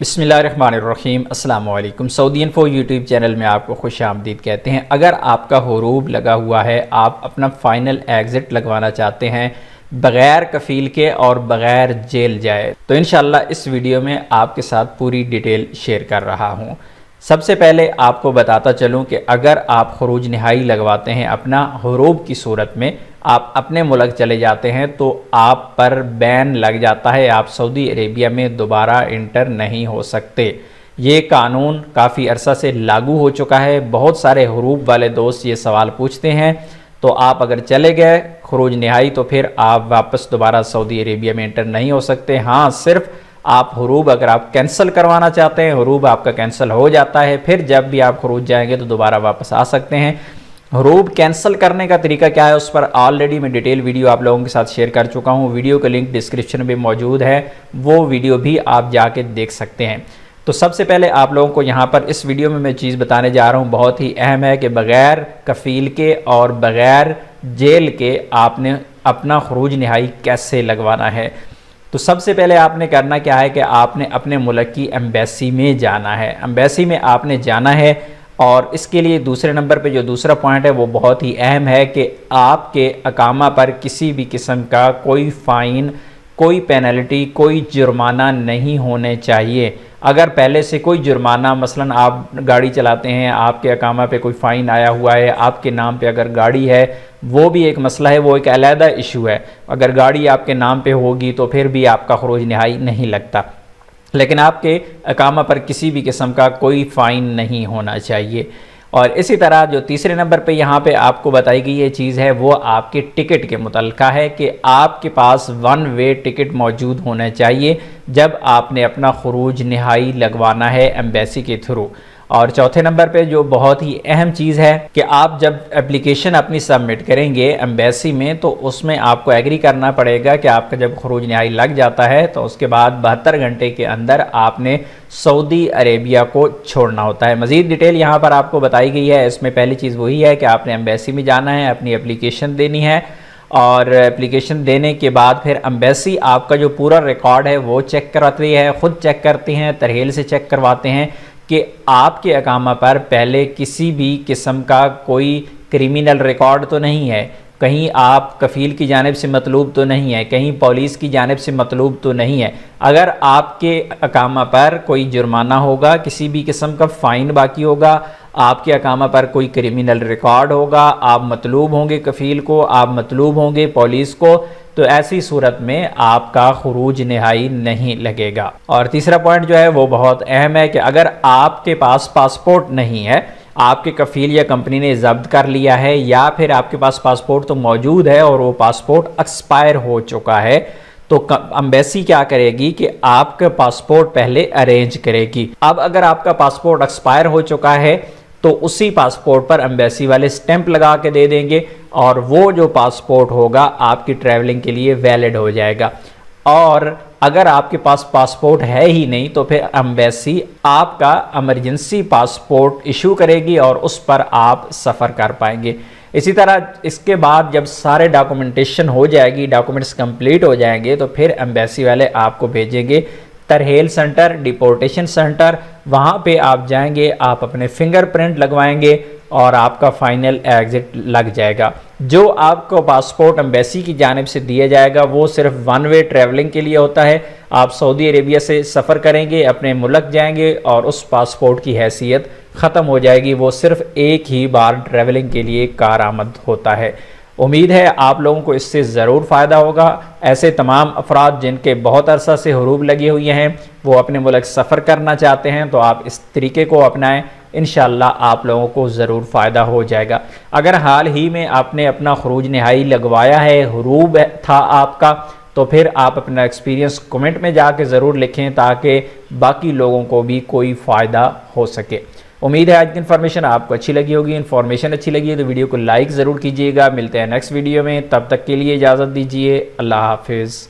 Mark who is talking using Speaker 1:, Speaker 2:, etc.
Speaker 1: बिस्मिल्लाहिर्रहमानिर्रहीम अस्सलाम वालेकुम। सऊदी इन्फो यूट्यूब चैनल में आपको खुश आमदीद कहते हैं। अगर आपका हुरूब लगा हुआ है, आप अपना फ़ाइनल एग्ज़िट लगवाना चाहते हैं बग़ैर कफ़ील के और बग़ैर जेल जाए, तो इंशाअल्लाह इस वीडियो में आपके साथ पूरी डिटेल शेयर कर रहा हूँ। सबसे पहले आपको बताता चलूँ कि अगर आप खरूज नहाई लगवाते हैं अपना हुरूब की सूरत में, आप अपने मुल्क चले जाते हैं तो आप पर बैन लग जाता है, आप सऊदी अरेबिया में दोबारा इंटर नहीं हो सकते। ये कानून काफ़ी अरसा से लागू हो चुका है। बहुत सारे हुरूब वाले दोस्त ये सवाल पूछते हैं, तो आप अगर चले गए खरूज नहाई तो फिर आप वापस दोबारा सऊदी अरेबिया में इंटर नहीं हो सकते। हाँ, सिर्फ आप हुरूब अगर आप कैंसिल करवाना चाहते हैं, हुरूब आपका कैंसिल हो जाता है, फिर जब भी आप खरूज जाएंगे तो दोबारा वापस आ सकते हैं। हुरूब कैंसिल करने का तरीका क्या है, उस पर ऑलरेडी मैं डिटेल वीडियो आप लोगों के साथ शेयर कर चुका हूँ। वीडियो का लिंक डिस्क्रिप्शन में मौजूद है, वो वीडियो भी आप जाके देख सकते हैं। तो सबसे पहले आप लोगों को यहाँ पर इस वीडियो में मैं चीज़ बताने जा रहा हूँ, बहुत ही अहम है कि बग़ैर कफ़ील के और बग़ैर जेल के आपने अपना खरूज नहाई कैसे लगवाना है। तो सबसे पहले आपने करना क्या है कि आपने अपने मुल्क की एम्बेसी में जाना है। एम्बेसी में आपने जाना है और इसके लिए दूसरे नंबर पे जो दूसरा पॉइंट है वो बहुत ही अहम है कि आपके अकामा पर किसी भी किस्म का कोई फ़ाइन, कोई पेनल्टी, कोई जुर्माना नहीं होने चाहिए। अगर पहले से कोई जुर्माना, मसलन आप गाड़ी चलाते हैं, आपके अकामा पे कोई फ़ाइन आया हुआ है, आपके नाम पे अगर गाड़ी है, वो भी एक मसला है, वो एक अलहदा इशू है। अगर गाड़ी आपके नाम पे होगी तो फिर भी आपका खरूज नहाई नहीं लगता, लेकिन आपके अकामा पर किसी भी किस्म का कोई फ़ाइन नहीं होना चाहिए। और इसी तरह जो तीसरे नंबर पे यहाँ पे आपको बताई गई ये चीज़ है वो आपके टिकट के मुतल्लिक़ा है कि आपके पास वन वे टिकट मौजूद होना चाहिए जब आपने अपना खरूज नहाई लगवाना है एम्बेसी के थ्रू। और चौथे नंबर पे जो बहुत ही अहम चीज़ है कि आप जब एप्लीकेशन अपनी सबमिट करेंगे एम्बेसी में, तो उसमें आपको एग्री करना पड़ेगा कि आपका जब खरूज नहाई लग जाता है तो उसके बाद 72 घंटे के अंदर आपने सऊदी अरेबिया को छोड़ना होता है। मज़ीद डिटेल यहाँ पर आपको बताई गई है। इसमें पहली चीज़ वही है कि आपने एम्बेसी में जाना है, अपनी एप्लीकेशन देनी है और एप्लीकेशन देने के बाद फिर एम्बेसी आपका जो पूरा रिकॉर्ड है वो चेक करवाती है, ख़ुद चेक करती हैं, तरहील से चेक करवाते हैं कि आपके अकामा पर पहले किसी भी किस्म का कोई क्रिमिनल रिकॉर्ड तो नहीं है, कहीं आप कफ़ील की जानिब से मतलूब तो नहीं है, कहीं पुलिस की जानिब से मतलूब तो नहीं है। अगर आपके अकामा पर कोई जुर्माना होगा, किसी भी किस्म का फ़ाइन बाकी होगा, आपके अकामा पर कोई क्रिमिनल रिकॉर्ड होगा, आप मतलूब होंगे कफ़ील को, आप मतलूब होंगे पुलिस को, तो ऐसी सूरत में आपका खरूज नहाई नहीं लगेगा। और तीसरा पॉइंट जो है वो बहुत अहम है कि अगर आपके पास पासपोर्ट नहीं है, आपके कफ़ील या कंपनी ने जब्त कर लिया है, या फिर आपके पास पासपोर्ट तो मौजूद है और वो पासपोर्ट एक्सपायर हो चुका है, तो एम्बेसी क्या करेगी कि आपका पासपोर्ट पहले अरेंज करेगी। अब अगर आपका पासपोर्ट एक्सपायर हो चुका है तो उसी पासपोर्ट पर एम्बेसी वाले स्टैंप लगा के दे देंगे और वो जो पासपोर्ट होगा आपकी ट्रैवलिंग के लिए वैलिड हो जाएगा। और अगर आपके पास पासपोर्ट है ही नहीं तो फिर एम्बेसी आपका इमरजेंसी पासपोर्ट इशू करेगी और उस पर आप सफ़र कर पाएंगे। इसी तरह इसके बाद जब सारे डॉक्यूमेंटेशन हो जाएगी, डॉक्यूमेंट्स कंप्लीट हो जाएंगे, तो फिर एम्बेसी वाले आपको भेजेंगे तरहील सेंटर, डिपोर्टेशन सेंटर। वहाँ पे आप जाएंगे, आप अपने फिंगरप्रिंट लगवाएंगे और आपका फ़ाइनल एग्ज़िट लग जाएगा। जो आपको पासपोर्ट एम्बेसी की जानिब से दिया जाएगा वो सिर्फ वन वे ट्रैवलिंग के लिए होता है। आप सऊदी अरेबिया से सफ़र करेंगे, अपने मुल्क जाएंगे और उस पासपोर्ट की हैसियत ख़त्म हो जाएगी, वो सिर्फ एक ही बार ट्रैवलिंग के लिए कारआमद होता है। उम्मीद है आप लोगों को इससे ज़रूर फ़ायदा होगा। ऐसे तमाम अफराद जिनके बहुत अरसा से हुरूब लगे हुए हैं, वो अपने मुल्क सफ़र करना चाहते हैं, तो आप इस तरीके को अपनाएं, इंशाअल्लाह आप लोगों को ज़रूर फ़ायदा हो जाएगा। अगर हाल ही में आपने अपना खरूज नहाई लगवाया है, हुरूब था आपका, तो फिर आप अपना एक्सपीरियंस कमेंट में जाके ज़रूर लिखें ताकि बाकी लोगों को भी कोई फ़ायदा हो सके। उम्मीद है आज की इन्फॉर्मेशन आपको अच्छी लगी होगी। इन्फॉर्मेशन अच्छी लगी है तो वीडियो को लाइक ज़रूर कीजिएगा। मिलते हैं नेक्स्ट वीडियो में, तब तक के लिए इजाज़त दीजिए। अल्लाह हाफिज़।